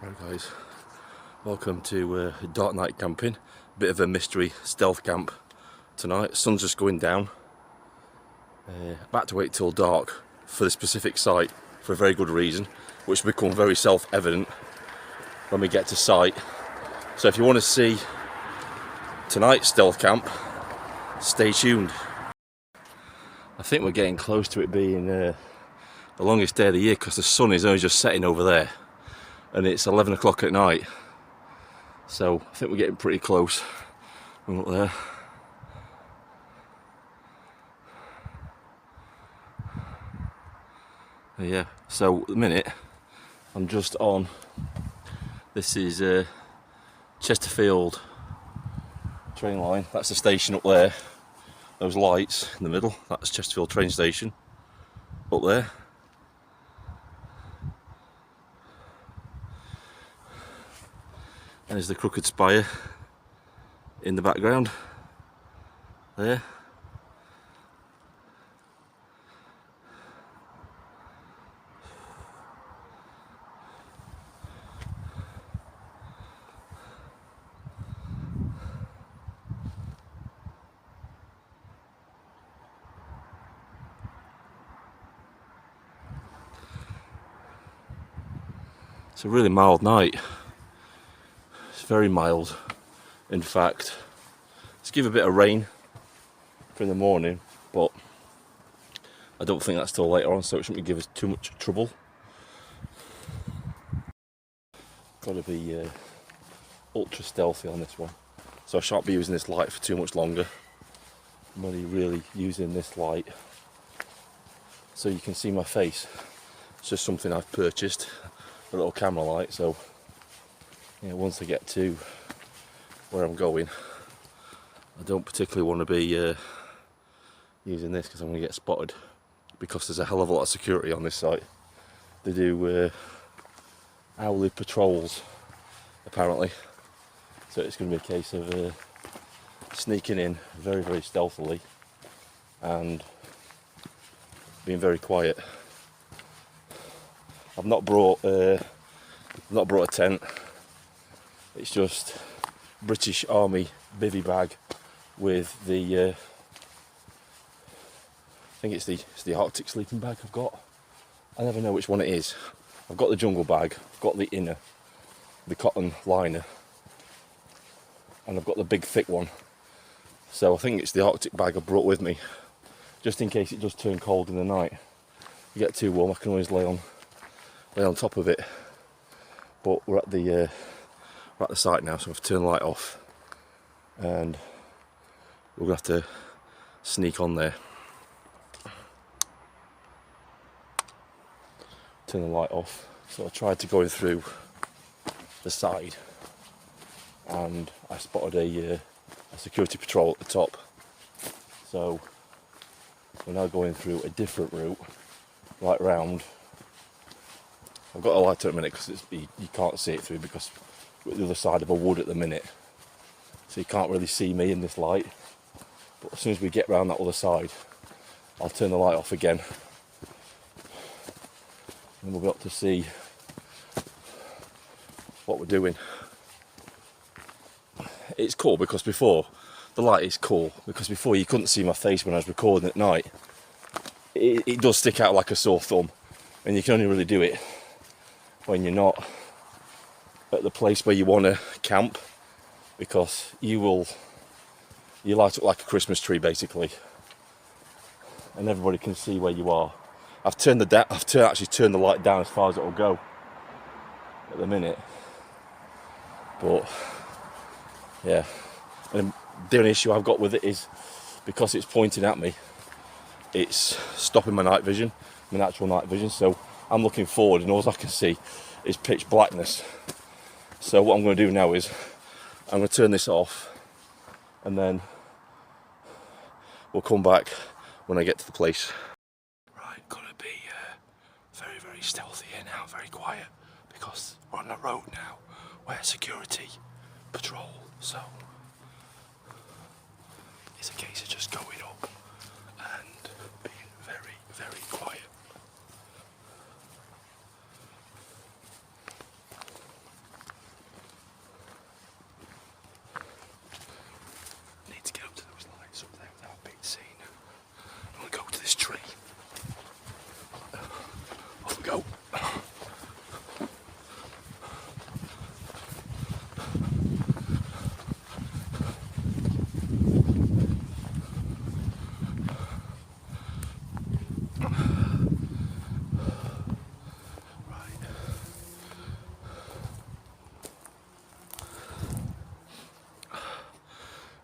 Right guys, welcome to dark night camping. Bit of a mystery stealth camp tonight. Sun's just going down. About to wait till dark for the specific site for a very good reason, which will become very self-evident when we get to site. So if you want to see tonight's stealth camp, stay tuned. I think we're getting close to it being the longest day of the year because the sun is only just setting over there. And it's 11 o'clock at night, so I think we're getting pretty close. Look there. Yeah, so at the minute I'm just on, this is Chesterfield train line. That's the station up there. Those lights in the middle, that's Chesterfield train station up there. And there's the crooked spire in the background there. It's a really mild night. It's very mild. In fact, let's give a bit of rain for in the morning, but I don't think that's till later on, so it shouldn't give us too much trouble. Got to be ultra stealthy on this one, so I shan't be using this light for too much longer. I'm only really using this light so you can see my face. It's just something I've purchased, a little camera light, so once I get to where I'm going, I don't particularly want to be using this because I'm going to get spotted, because there's a hell of a lot of security on this site. They do hourly patrols apparently, so it's going to be a case of sneaking in very, very stealthily and being very quiet. I've not brought a tent. It's just British Army bivvy bag with the I think it's the Arctic sleeping bag I've got. I never know which one it is. I've got the jungle bag, I've got the inner, the cotton liner, and I've got the big thick one. So I think it's the Arctic bag I brought with me, just in case it does turn cold in the night. You get too warm, I can always lay on top of it. But we're at the site now, so I've turned the light off, and we're gonna have to sneak on there. Turn the light off. So I tried to go in through the side, and I spotted a security patrol at the top. So we're now going through a different route, right round. I've got a light at a minute because you can't see it through, because we're at the other side of a wood at the minute, so you can't really see me in this light. But as soon as we get round that other side, I'll turn the light off again, and we'll be able to see what we're doing. It's cool because before, the light is cool because before you couldn't see my face when I was recording at night. It does stick out like a sore thumb, and you can only really do it when you're not at the place where you want to camp, because you light up like a Christmas tree basically, and everybody can see where you are. I've actually turned the light down as far as it'll go at the minute, but yeah. And the only issue I've got with it is because it's pointing at me, it's stopping my night vision, my natural night vision. So I'm looking forward, and all I can see is pitch blackness. So what I'm going to do now is I'm going to turn this off, and then we'll come back when I get to the place. Right, gotta be very, very stealthy here now, very quiet, because we're on the road now where security patrol. So it's a case of just going up and being very, very quiet.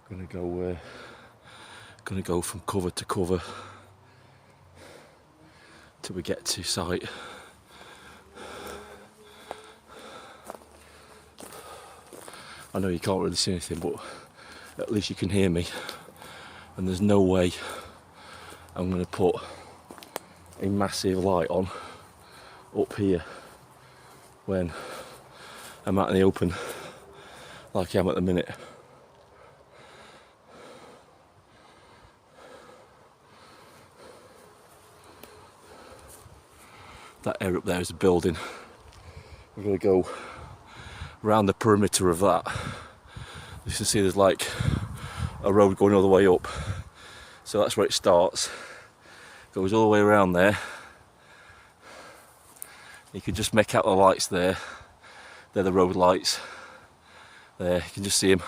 Gonna go from cover to cover till we get to site. I know you can't really see anything, but at least you can hear me. And there's no way I'm gonna put a massive light on up here when I'm out in the open like I am at the minute. That area up there is a building. We're going to go around the perimeter of that. You can see there's like a road going all the way up. So that's where it starts. Goes all the way around there. You can just make out the lights there. They're the road lights. There, you can just see them.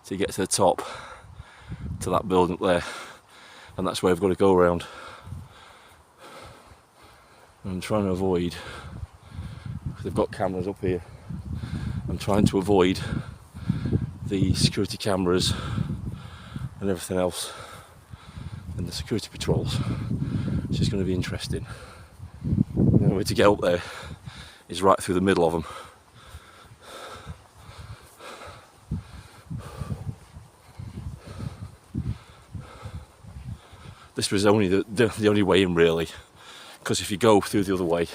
So you get to the top, to that building up there. And that's where we've got to go around. I'm trying to avoid, because they've got cameras up here, I'm trying to avoid the security cameras and everything else and the security patrols. It's just going to be interesting. The only way to get up there is right through the middle of them. This was only the only way in, really. Because if you go through the other way,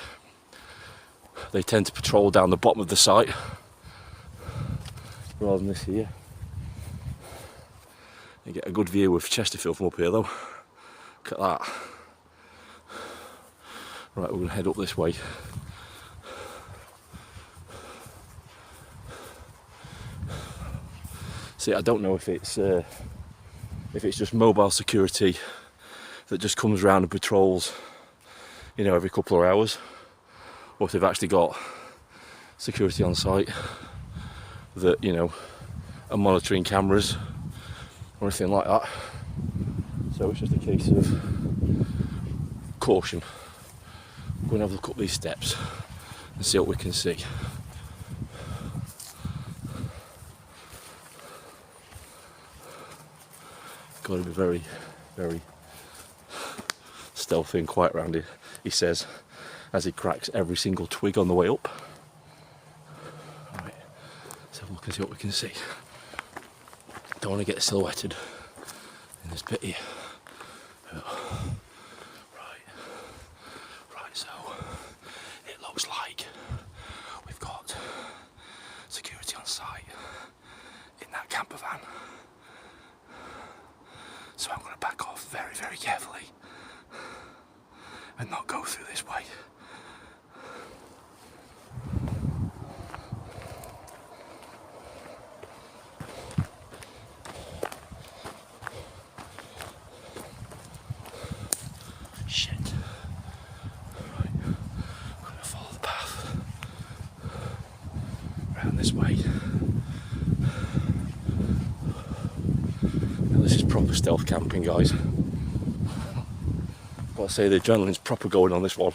they tend to patrol down the bottom of the site rather than this here. You get a good view of Chesterfield from up here though. Look at that. Right, we're going to head up this way. See, I don't know if it's just mobile security that just comes around and patrols, you know, every couple of hours, or if they've actually got security on site that, you know, are monitoring cameras or anything like that. So it's just a case of caution. Go and have a look up these steps and see what we can see. Got to be very, very stealthy and quiet around here, he says, as he cracks every single twig on the way up. Alright, let's have a look and see what we can see. Don't want to get silhouetted in this bit here. Oh. Right, so it looks like we've got security on site in that camper van. So I'm going to back off very, very carefully and not go through this way. Shit. Right. I'm going to follow the path around this way. Now this is proper stealth camping, guys. Gotta say, the adrenaline's proper going on this one.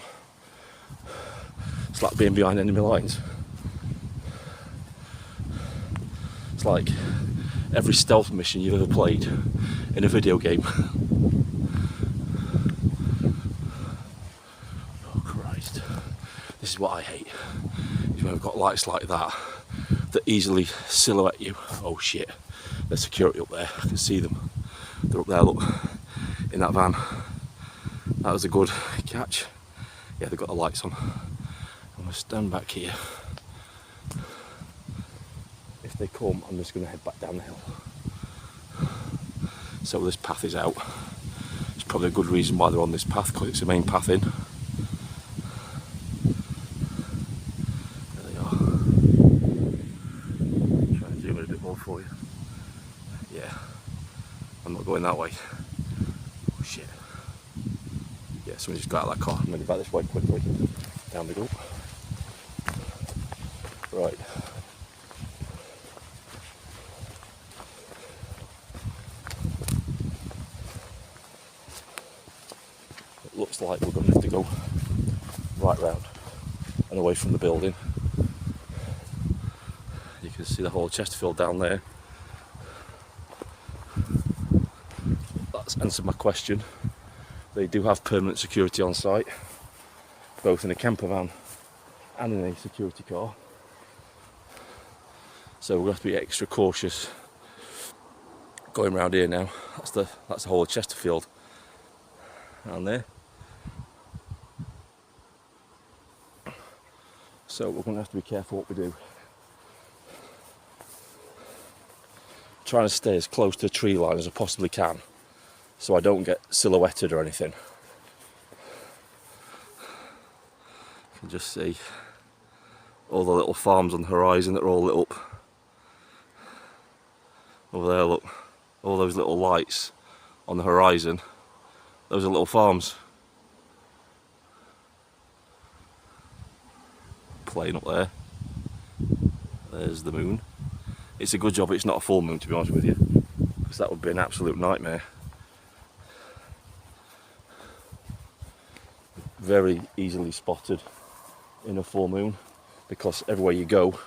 It's like being behind enemy lines. It's like every stealth mission you've ever played in a video game. Oh Christ. This is what I hate. Is when we've got lights like that that easily silhouette you. Oh shit. There's security up there. I can see them. They're up there, look. In that van. That was a good catch. Yeah, they've got the lights on. I'm going to stand back here. If they come, I'm just going to head back down the hill. So this path is out. It's probably a good reason why they're on this path, because it's the main path in. There they are. Try and zoom in a bit more for you. Yeah, I'm not going that way. Oh shit. Yeah, someone just got out of that car. I'm going to go back this way quickly. Down we go. Right. It looks like we're going to have to go right round and away from the building. You can see the whole Chesterfield down there. answered my question. They do have permanent security on site, both in a camper van and in a security car. So we're going to have to be extra cautious going around here now. That's the whole of Chesterfield around there. So we're going to have to be careful what we do. Trying to stay as close to the tree line as I possibly can, so I don't get silhouetted or anything. You can just see all the little farms on the horizon that are all lit up. Over there, look, all those little lights on the horizon, those are little farms. Plane up there. There's the moon. It's a good job it's not a full moon, to be honest with you, because that would be an absolute nightmare. Very easily spotted in a full moon, because everywhere you go,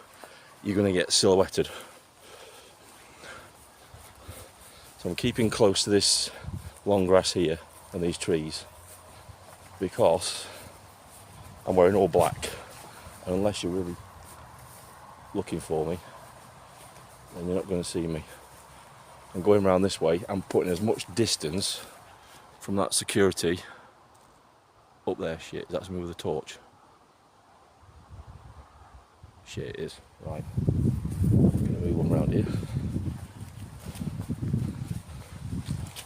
you're going to get silhouetted. So I'm keeping close to this long grass here and these trees, because I'm wearing all black, and unless you're really looking for me, then you're not going to see me. And going around this way, I'm putting as much distance from that security up there. Shit, that's me with a torch. Shit, it is. Right. I'm going to move one round here.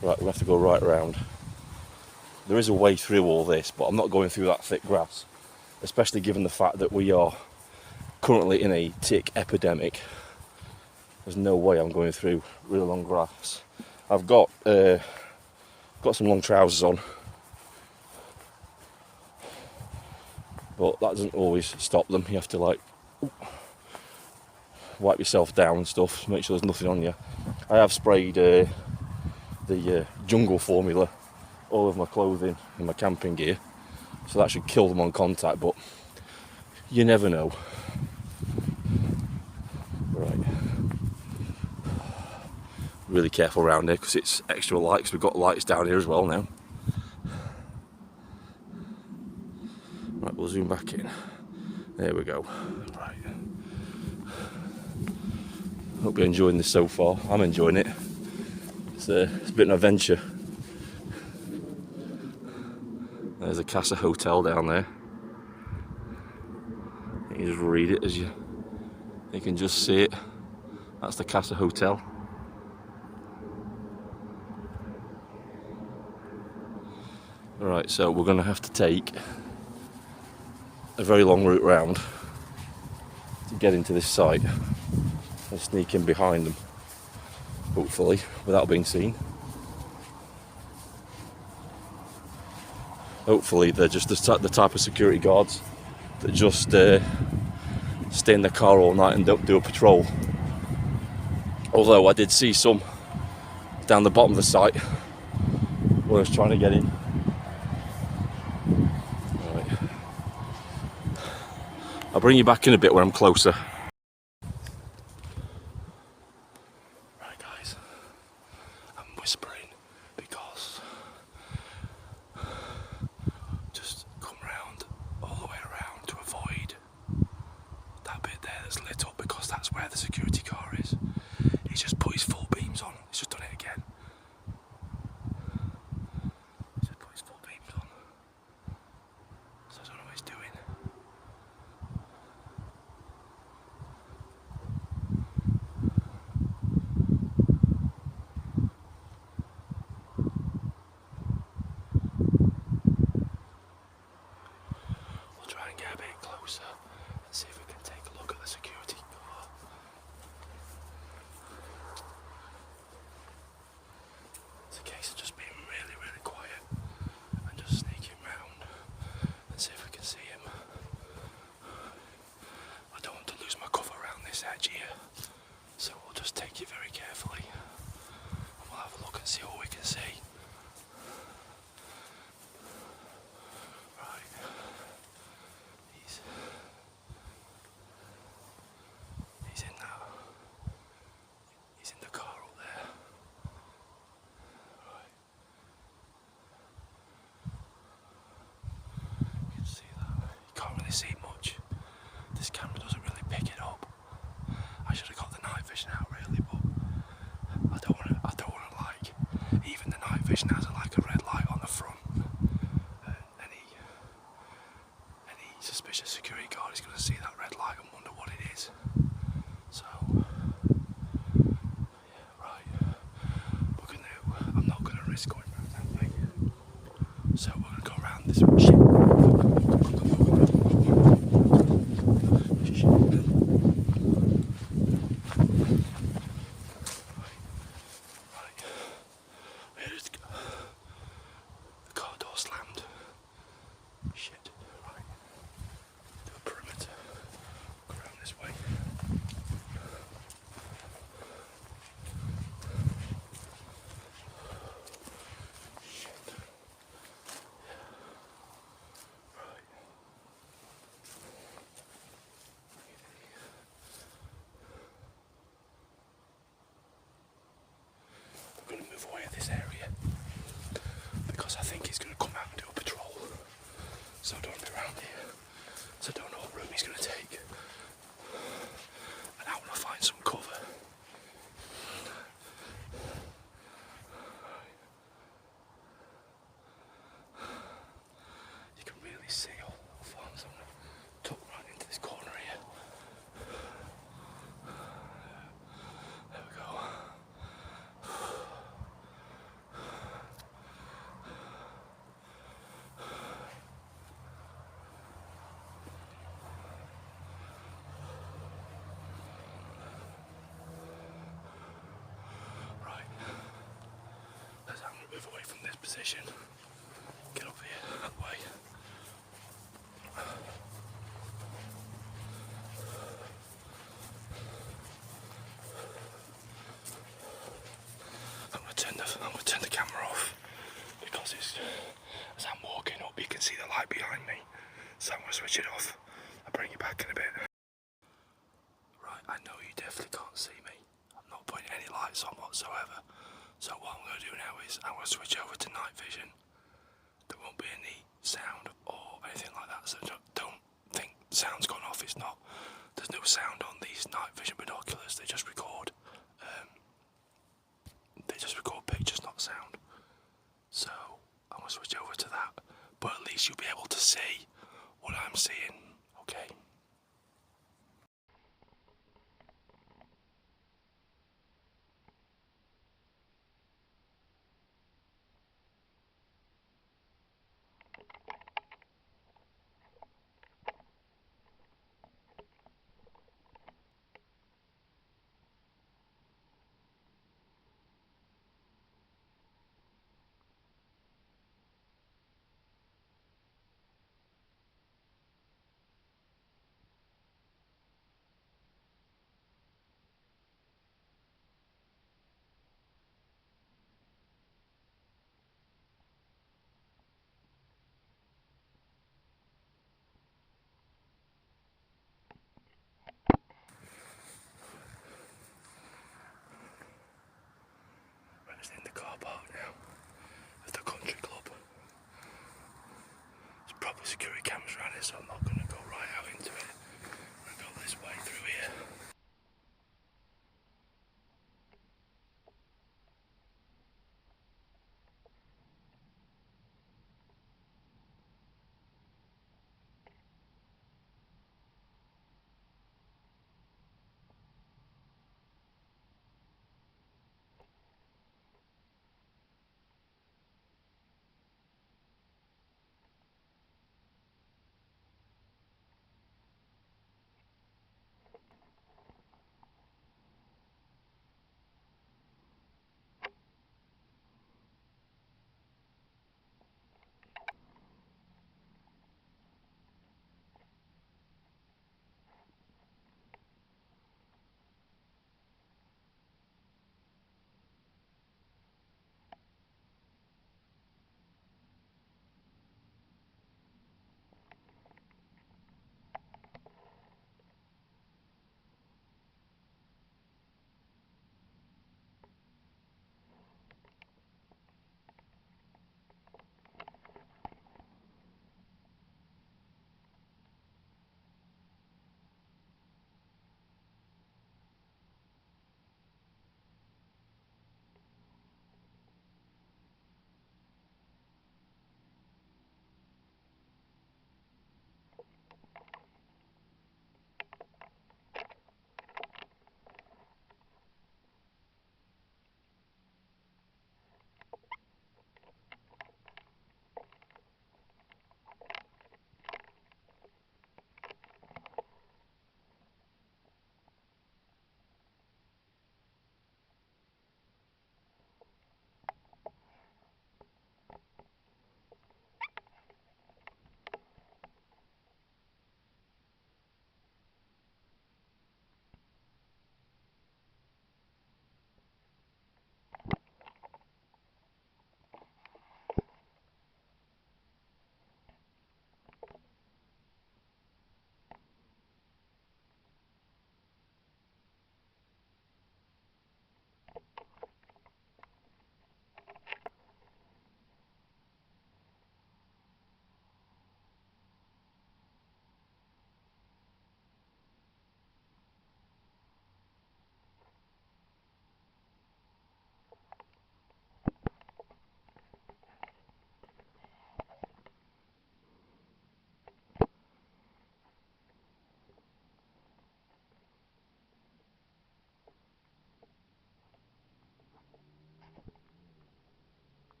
Right, we'll have to go right round. There is a way through all this, but I'm not going through that thick grass, especially given the fact that we are currently in a tick epidemic. There's no way I'm going through really long grass. I've got some long trousers on, but that doesn't always stop them. You have to like wipe yourself down and stuff, make sure there's nothing on you. I have sprayed the jungle formula all over my clothing and my camping gear, so that should kill them on contact, but you never know. Right. Really careful around here because it's extra light, because we've got lights down here as well now. Right, we'll zoom back in. There we go. Right. Hope you're enjoying this so far. I'm enjoying it. It's a bit of an adventure. There's a Casa Hotel down there. You just read it as you can just see it. That's the Casa Hotel. Alright, so we're going to have to take a very long route round to get into this site and sneak in behind them, hopefully, without being seen. Hopefully they're just the type of security guards that just stay in the car all night and don't do a patrol. Although I did see some down the bottom of the site when I was trying to get in. Right. I'll bring you back in a bit when I'm closer. Right guys, I'm whispering because just come round all the way around to avoid that bit there that's lit up, because that's where the security car is. He's just put his full beams on. He's just done it again. He's just put his full beams on. So I don't know what he's doing. We'll try and get a bit closer and see if we can take a look at the security car. this way. Shit. Right. Here it goes. The car door slammed. Shit. Right. Do a perimeter. Go around this way. We're going to move away in this area because I think he's going to come out and do a patrol. So don't be around here. So don't know what route he's going to take. And I want to find some cover. You can really see all the farms. I'm going to tuck right into this corner here. There we go. I'm going to move away from this position. Get up here, that way. I'm going to turn the camera off because as I'm walking up, you can see the light behind me. So I'm going to switch it off. I'll bring you back in a bit. Right, I know you definitely can't see me. I'm not putting any lights on whatsoever. So what I'm going to do now is I'm going to switch over to night vision. There won't be any sound or anything like that, so don't think sound's gone off. It's not. There's no sound on these night vision binoculars. They just record. Pictures, not sound. So I'm going to switch over to that. But at least you'll be able to see what I'm seeing. Okay. We're just in the car park now of the country club. There's probably security cameras around it, so I'm not going to go right out into it. I'm going to go this way through here.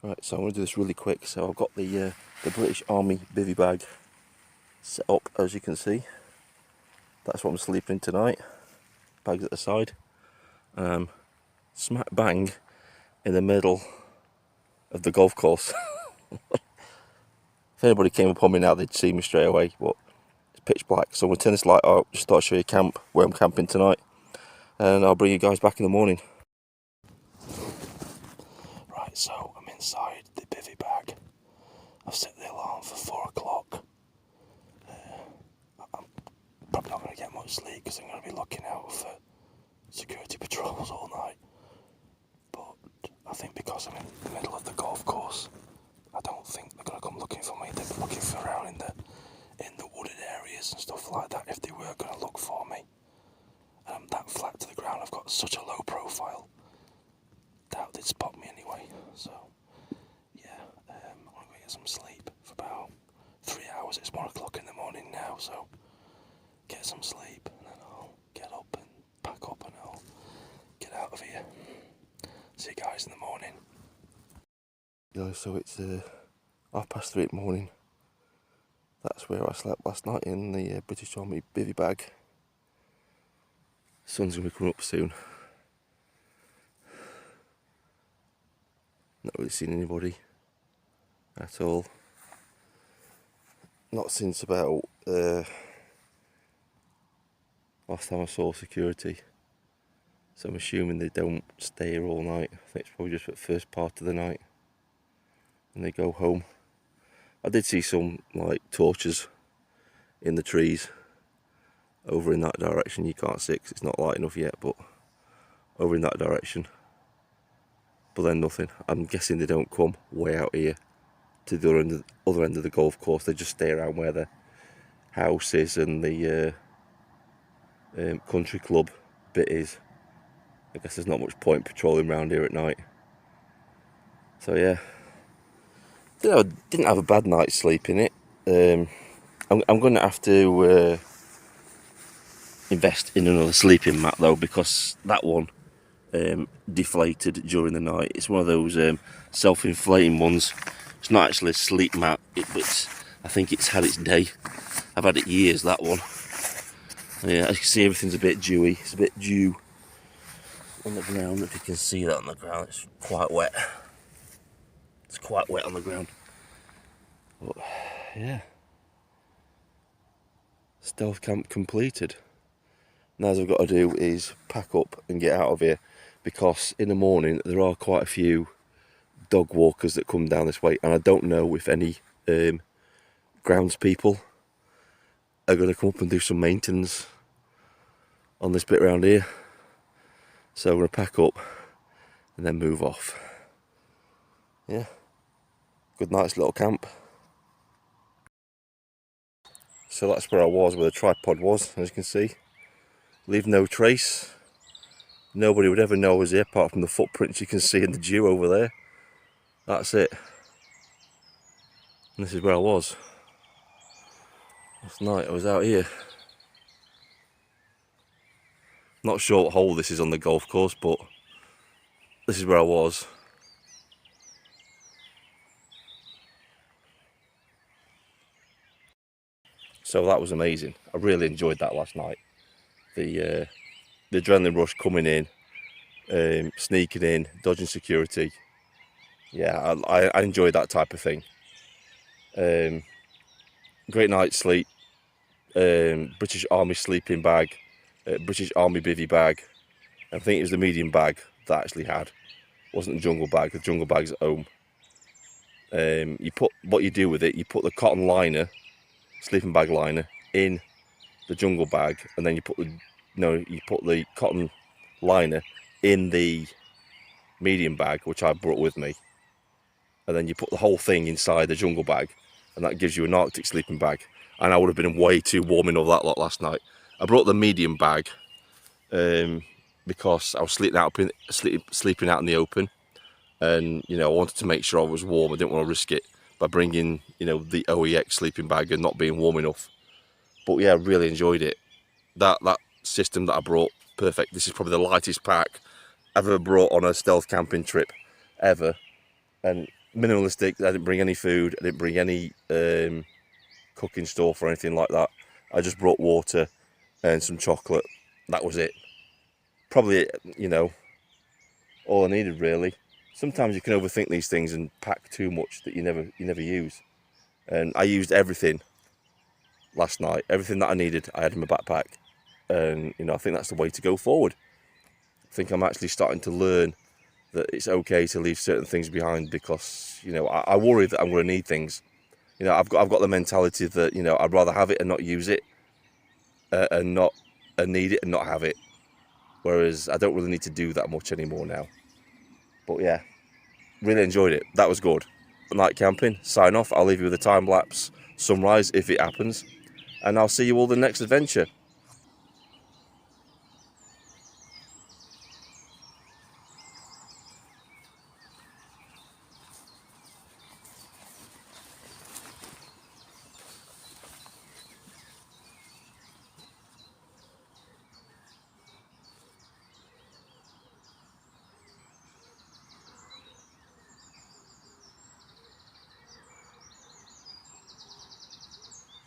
Right, so I'm going to do this really quick. So I've got the British Army bivvy bag set up, as you can see. That's what I'm sleeping tonight. Bags at the side. Smack bang in the middle of the golf course. If anybody came upon me now, they'd see me straight away, but it's pitch black. So I'm going to turn this light out, just start to show you camp, where I'm camping tonight, and I'll bring you guys back in the morning. Right, so I'm inside the bivvy bag. I've set the alarm for 4 o'clock. I'm probably not going to get much sleep because I'm going to be looking out for security patrols all night. But I think because I'm in the middle of the golf course, I don't think they're going to come looking for me. They'll be looking for around in the wooded areas and stuff like that if they were going to look for me. And I'm that flat to the ground, I've got such a low profile. Doubt they'd spot me anyway. So, yeah, I'm going to get some sleep for about 3 hours. It's 1 o'clock in the morning now, so get some sleep and then I'll get up and pack up and I'll get out of here. See you guys in the morning. Guys, so it's 3:30 in the morning. That's where I slept last night, in the British Army bivvy bag. Sun's going to be coming up soon. Not really seen anybody at all. Not since about last time I saw security. So I'm assuming they don't stay here all night. I think it's probably just for the first part of the night and they go home. I did see some like torches in the trees over in that direction. You can't see it 'cause it's not light enough yet, but over in that direction. But then nothing. I'm guessing they don't come way out here to the other end of the golf course. They just stay around where the house is and the country club bit is. I guess there's not much point patrolling around here at night. So yeah, didn't have a bad night's sleep in it. I'm going to have to invest in another sleeping mat though, because that one deflated during the night. It's one of those self-inflating ones. It's not actually a sleep mat, but I think it's had its day. I've had it years, that one. Yeah, as you can see, everything's a bit dewy. It's a bit dew on the ground. If you can see that on the ground, it's quite wet. It's quite wet on the ground. But yeah, stealth camp completed. Now all I've got to do is pack up and get out of here, because in the morning there are quite a few dog walkers that come down this way, and I don't know if any grounds people are going to come up and do some maintenance on this bit around here. So I'm going to pack up and then move off. Yeah, good night's little camp. So that's where I was, where the tripod was, as you can see. Leave no trace. Nobody would ever know I was here, apart from the footprints you can see in the dew over there. That's it. And this is where I was. Last night I was out here. Not sure what hole this is on the golf course, but this is where I was. So that was amazing. I really enjoyed that last night. The adrenaline rush coming in, sneaking in, dodging security. Yeah, I enjoyed that type of thing. Great night's sleep. British Army sleeping bag, British Army bivvy bag. I think it was the medium bag that I actually had. It wasn't the jungle bag. The jungle bag's at home. You put what you do with it. You put the cotton liner, sleeping bag liner, in the jungle bag, and then you put the cotton liner in the medium bag, which I brought with me, and then you put the whole thing inside the jungle bag, and that gives you an Arctic sleeping bag. And I would have been way too warm in all that lot last night. I brought the medium bag because I was sleeping out in the open, and I wanted to make sure I was warm. I didn't want to risk it by bringing the OEX sleeping bag and not being warm enough. But yeah, I really enjoyed it. That system that I brought, perfect. This is probably the lightest pack I've ever brought on a stealth camping trip ever, and minimalistic. I didn't bring any food. I didn't bring any cooking stuff or anything like that. I just brought water and some chocolate. That was it. Probably, you know, all I needed really. Sometimes you can overthink these things and pack too much that you never use. And I used everything last night. Everything that I needed, I had in my backpack. And you know, I think that's the way to go forward. I think I'm actually starting to learn that it's okay to leave certain things behind, because you know I worry that I'm going to need things. You know, I've got the mentality that, you know, I'd rather have it and not use it, and need it and not have it. Whereas I don't really need to do that much anymore now. But yeah, really enjoyed it. That was good. Night camping, sign off. I'll leave you with a time lapse sunrise if it happens, and I'll see you all the next adventure.